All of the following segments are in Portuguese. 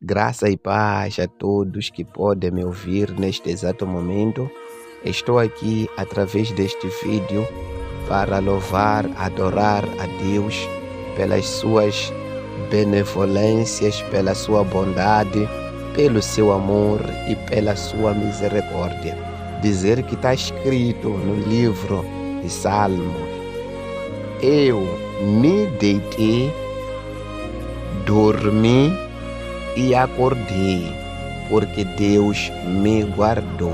Graça e paz a todos que podem me ouvir neste exato momento. Estou aqui através deste vídeo para louvar, adorar a Deus pelas suas benevolências, pela sua bondade, pelo seu amor e pela sua misericórdia. Dizer que está escrito no livro de Salmos: eu me deitei, dormi e acordei, porque Deus me guardou.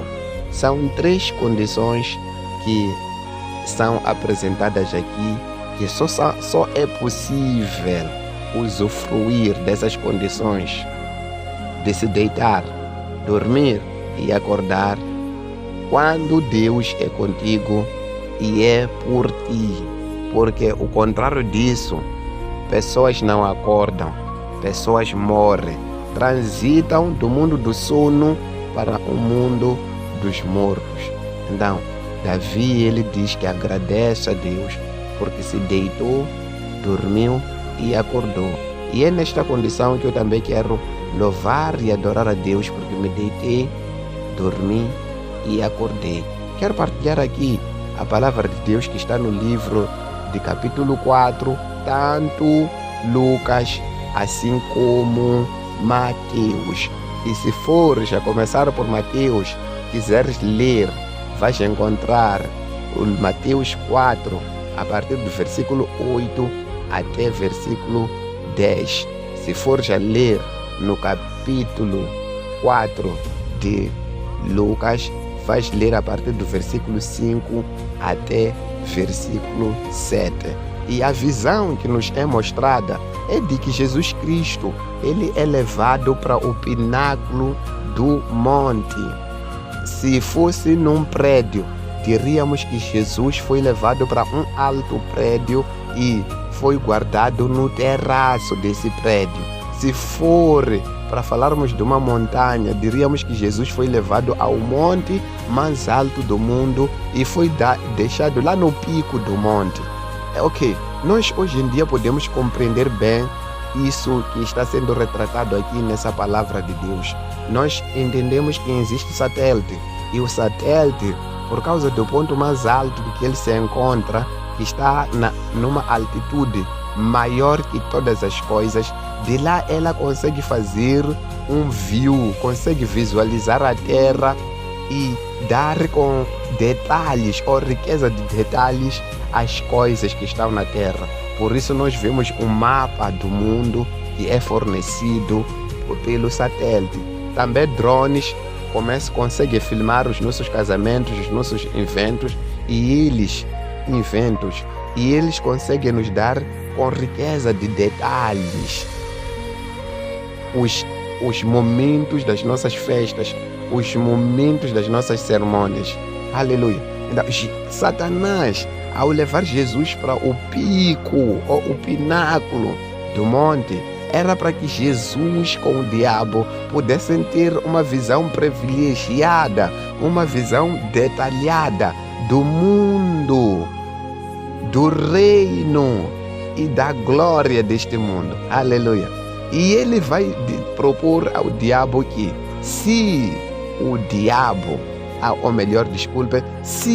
São três condições que são apresentadas aqui, que só é possível usufruir dessas condições de se deitar, dormir e acordar quando Deus é contigo e é por ti, porque o contrário disso, pessoas não acordam, pessoas morrem, transitam do mundo do sono para o mundo dos mortos. Então, Davi, ele diz que agradece a Deus porque se deitou, dormiu e acordou. E é nesta condição que eu também quero louvar e adorar a Deus, porque me deitei, dormi e acordei. Quero partilhar aqui a palavra de Deus que está no livro de capítulo 4, tanto Lucas assim como Mateus. E se for já começar por Mateus, quiseres ler, vais encontrar o Mateus 4, a partir do versículo 8 até versículo 10. Se for já ler no capítulo 4 de Lucas, vais ler a partir do versículo 5 até versículo 7. E a visão que nos é mostrada é de que Jesus Cristo, ele é levado para o pináculo do monte. Se fosse num prédio, diríamos que Jesus foi levado para um alto prédio e foi guardado no terraço desse prédio. Se for para falarmos de uma montanha, diríamos que Jesus foi levado ao monte mais alto do mundo e foi deixado lá no pico do monte. Ok, nós hoje em dia podemos compreender bem isso que está sendo retratado aqui nessa palavra de Deus. Nós entendemos que existe satélite, e o satélite, por causa do ponto mais alto que ele se encontra, que está numa altitude maior que todas as coisas, de lá ela consegue fazer um view, consegue visualizar a Terra e dar com detalhes ou riqueza de detalhes as coisas que estão na Terra. Por isso nós vemos um mapa do mundo que é fornecido pelo satélite. Também drones conseguem filmar os nossos casamentos, os nossos eventos, e eles conseguem nos dar com riqueza de detalhes os momentos das nossas festas, os momentos das nossas cerimônias. Aleluia. Então, Satanás, ao levar Jesus para o pico ou o pináculo do monte, era para que Jesus com o diabo pudessem ter uma visão privilegiada, uma visão detalhada do mundo, do reino e da glória deste mundo. Aleluia. E ele vai propor ao diabo que se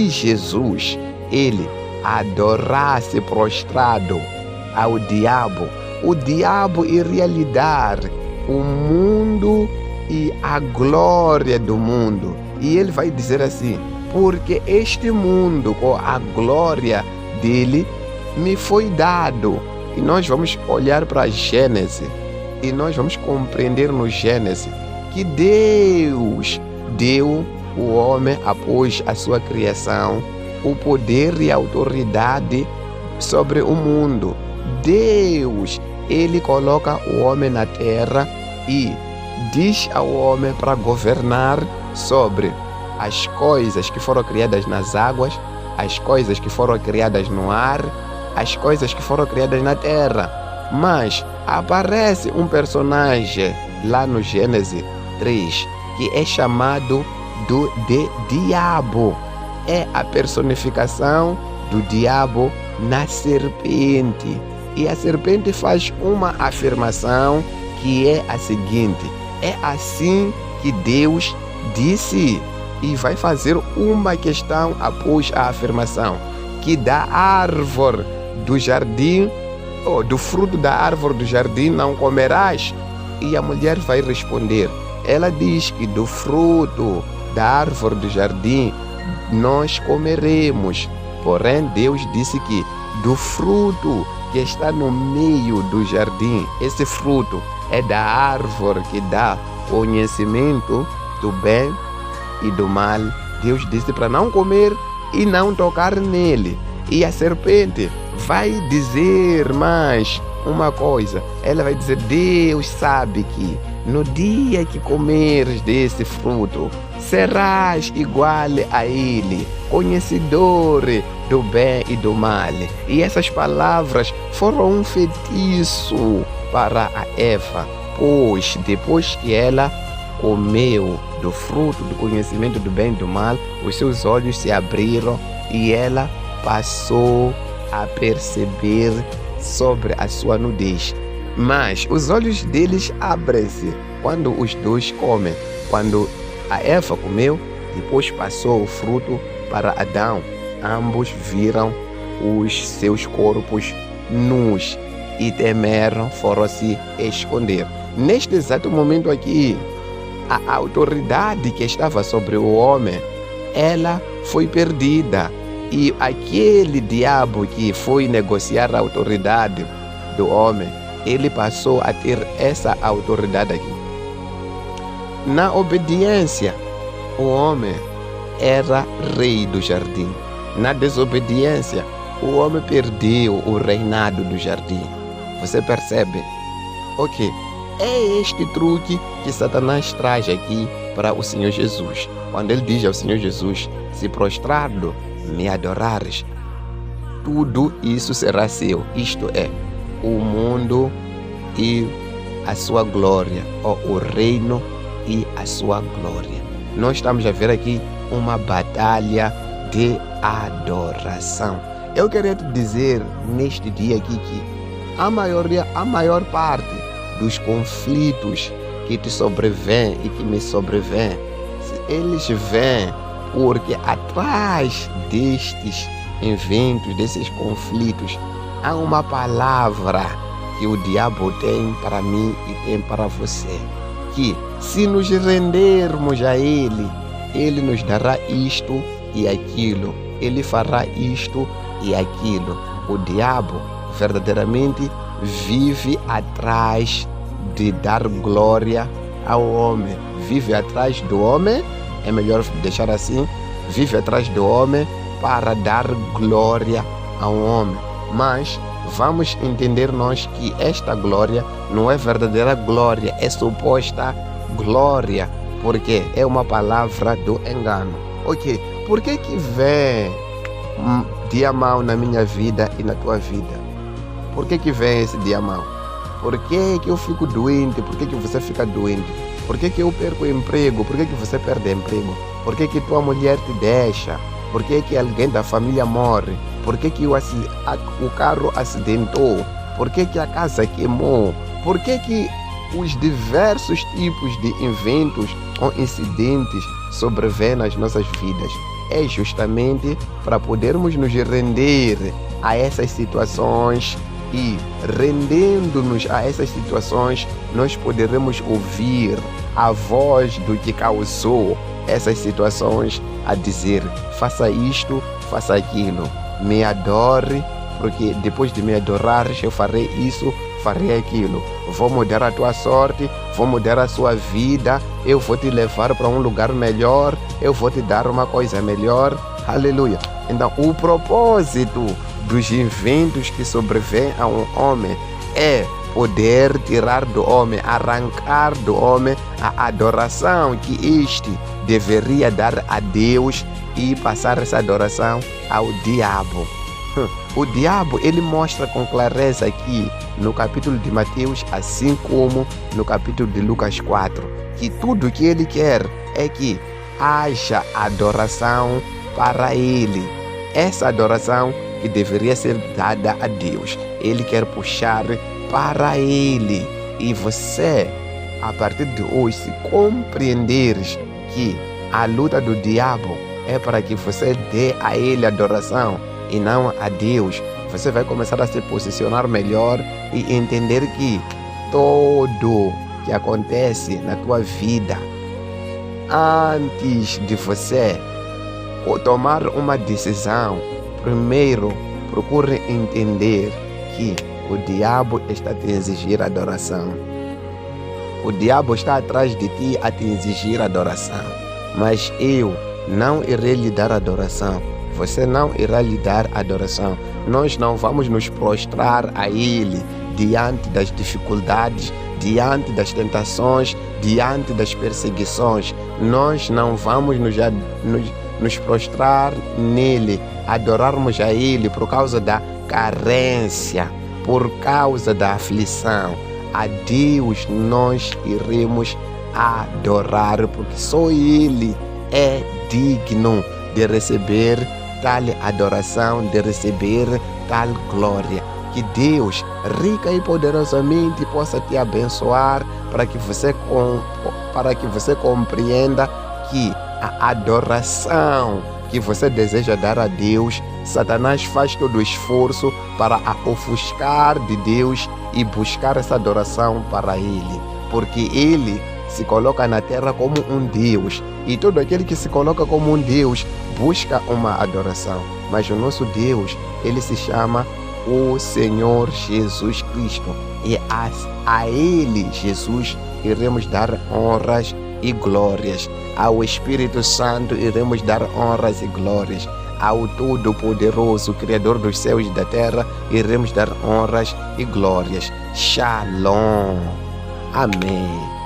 Jesus, ele adorasse prostrado ao diabo, o diabo iria lhe dar o mundo e a glória do mundo. E ele vai dizer assim: porque este mundo com a glória dele me foi dado. E nós vamos olhar para Gênesis e nós vamos compreender no Gênesis que Deus deu o homem, após a sua criação, o poder e a autoridade sobre o mundo. Deus, ele coloca o homem na terra e diz ao homem para governar sobre as coisas que foram criadas nas águas, as coisas que foram criadas no ar, as coisas que foram criadas na terra. Mas aparece um personagem lá no Gênesis 3 que é chamado de diabo. É a personificação do diabo na serpente. E a serpente faz uma afirmação que é a seguinte: é assim que Deus disse, e vai fazer uma questão após a afirmação, que da árvore do jardim, ou do fruto da árvore do jardim não comerás. E a mulher vai responder, ela diz que do fruto da árvore do jardim nós comeremos, porém Deus disse que do fruto que está no meio do jardim, esse fruto é da árvore que dá conhecimento do bem e do mal. Deus disse para não comer e não tocar nele. E a serpente vai dizer mais uma coisa, ela vai dizer, Deus sabe que no dia que comeres desse fruto, serás igual a ele, conhecedor do bem e do mal. E essas palavras foram um feitiço para a Eva, pois depois que ela comeu do fruto do conhecimento do bem e do mal, os seus olhos se abriram e ela passou a perceber sobre a sua nudez. Mas os olhos deles abrem-se quando os dois comem. Quando a Eva comeu, depois passou o fruto para Adão. Ambos viram os seus corpos nus e temeram, foram se esconder. Neste exato momento aqui, a autoridade que estava sobre o homem, ela foi perdida. E aquele diabo que foi negociar a autoridade do homem, ele passou a ter essa autoridade aqui. Na obediência, o homem era rei do jardim. Na desobediência, o homem perdeu o reinado do jardim. Você percebe? Ok, é este truque que Satanás traz aqui para o Senhor Jesus. Quando ele diz ao Senhor Jesus, se prostrado me adorares, tudo isso será seu. Isto é, o mundo e a sua glória, ou o reino e a sua glória. Nós estamos a ver aqui uma batalha de adoração. Eu queria te dizer neste dia aqui que a maior parte dos conflitos que te sobrevêm e que me sobrevêm, eles vêm porque atrás destes eventos, desses conflitos, há uma palavra que o diabo tem para mim e tem para você, que se nos rendermos a ele, ele nos dará isto e aquilo, ele fará isto e aquilo. O diabo verdadeiramente vive atrás de dar glória ao homem, vive atrás do homem, é melhor deixar assim, vive atrás do homem para dar glória ao homem. Mas vamos entender nós que esta glória não é verdadeira glória, é suposta glória, porque é uma palavra do engano. Ok, por que vem dia mau na minha vida e na tua vida? Por que vem esse dia mau? Por que eu fico doente? Por que você fica doente? Por que eu perco o emprego? Por que você perde emprego? Por que tua mulher te deixa? Por que alguém da família morre? Por que o carro acidentou? Por que a casa queimou? Por que os diversos tipos de eventos ou incidentes sobrevêm nas nossas vidas? É justamente para podermos nos render a essas situações, e rendendo-nos a essas situações, nós poderemos ouvir a voz do que causou essas situações a dizer, faça isto, faça aquilo, me adore, porque depois de me adorar eu farei isso, farei aquilo, vou mudar a tua sorte, vou mudar a sua vida, eu vou te levar para um lugar melhor, eu vou te dar uma coisa melhor, aleluia. Então o propósito dos eventos que sobrevêm a um homem é poder tirar do homem, arrancar do homem a adoração que este deveria dar a Deus e passar essa adoração ao diabo. O diabo, ele mostra com clareza aqui no capítulo de Mateus, assim como no capítulo de Lucas 4, que tudo que ele quer é que haja adoração para ele. Essa adoração que deveria ser dada a Deus, ele quer puxar para ele. E você, a partir de hoje, se compreenderes que a luta do diabo é para que você dê a ele adoração e não a Deus, você vai começar a se posicionar melhor e entender que tudo que acontece na tua vida, antes de você tomar uma decisão, primeiro procure entender que o diabo está a te exigir adoração. O diabo está atrás de ti a te exigir adoração. Mas eu não irei lhe dar adoração. Você não irá lhe dar adoração. Nós não vamos nos prostrar a Ele diante das dificuldades, diante das tentações, diante das perseguições. Nós não vamos nos prostrar nele, adorarmos a Ele por causa da carência, por causa da aflição. A Deus nós iremos adorar, porque só Ele é digno de receber tal adoração, de receber tal glória. Que Deus, rica e poderosamente, possa te abençoar para que você compreenda que a adoração que você deseja dar a Deus, Satanás faz todo o esforço para a ofuscar de Deus e buscar essa adoração para Ele, porque Ele se coloca na terra como um Deus, e todo aquele que se coloca como um Deus busca uma adoração. Mas o nosso Deus, Ele se chama o Senhor Jesus Cristo, e a Ele, Jesus, iremos dar honras e glórias. Ao Espírito Santo iremos dar honras e glórias. Ao Todo-Poderoso, Criador dos céus e da terra, iremos dar honras e glórias. Shalom. Amém.